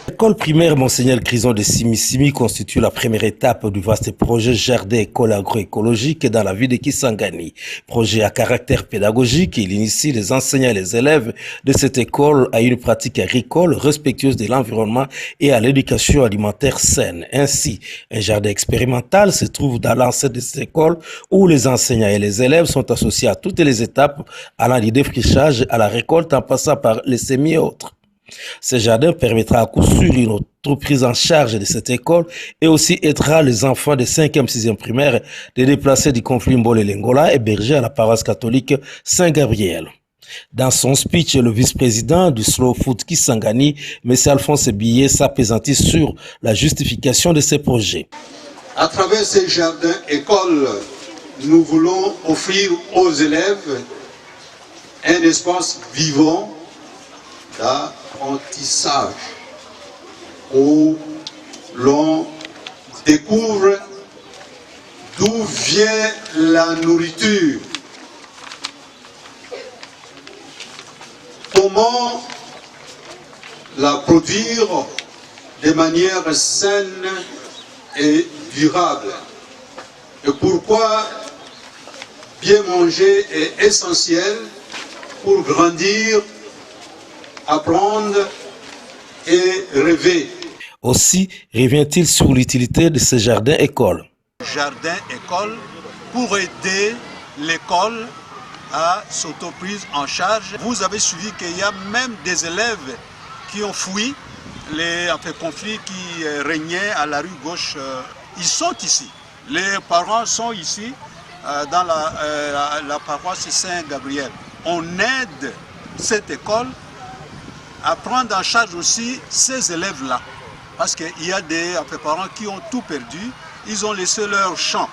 L'école primaire Monseigneur Grison de Simi constitue la première étape du vaste projet Jardin École agroécologique dans la ville de Kisangani. Projet à caractère pédagogique, il initie les enseignants et les élèves de cette école à une pratique agricole respectueuse de l'environnement et à l'éducation alimentaire saine. Ainsi, un jardin expérimental se trouve dans l'enceinte de cette école où les enseignants et les élèves sont associés à toutes les étapes allant du défrichage à la récolte en passant par les semis et autres. Ce jardin permettra à coup sûr une autre prise en charge de cette école et aussi aidera les enfants de 5e, 6e primaire de déplacer du conflit Mbole-Lengola hébergé à la paroisse catholique Saint-Gabriel. Dans son speech, le vice-président du Slow Food Kisangani, M. Alphonse Billet, s'apaisantit sur la justification de ces projets. À travers ces jardins écoles, nous voulons offrir aux élèves un espace vivant d'apprentissage où l'on découvre d'où vient la nourriture, comment la produire de manière saine et durable, et pourquoi bien manger est essentiel pour grandir, apprendre et rêver. Aussi revient-il sur l'utilité de ce jardin-école. Jardin-école pour aider l'école à s'auto-prise en charge. Vous avez suivi qu'il y a même des élèves qui ont fui les conflits qui régnaient à la rue gauche. Ils sont ici. Les parents sont ici dans la paroisse Saint-Gabriel. On aide cette école à prendre en charge aussi ces élèves-là. Parce qu'il y a des parents qui ont tout perdu, ils ont laissé leurs champs,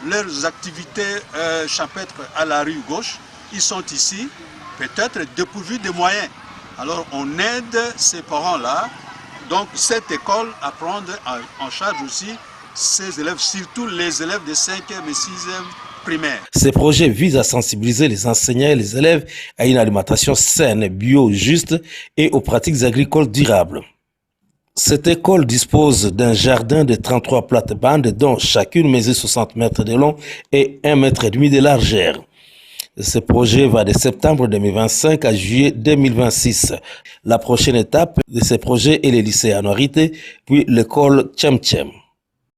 leurs activités champêtres à la rue gauche. Ils sont ici, peut-être dépourvus de moyens. Alors on aide ces parents-là, donc cette école à prendre en charge aussi ces élèves, surtout les élèves de 5e et 6e primaire. Ces projets visent à sensibiliser les enseignants et les élèves à une alimentation saine, bio, juste et aux pratiques agricoles durables. Cette école dispose d'un jardin de 33 plates-bandes dont chacune mesure 60 mètres de long et 1,5 mètre de largeur. Ce projet va de septembre 2025 à juillet 2026. La prochaine étape de ce projet est le lycée Anuarité, puis l'école Tchem Tchem.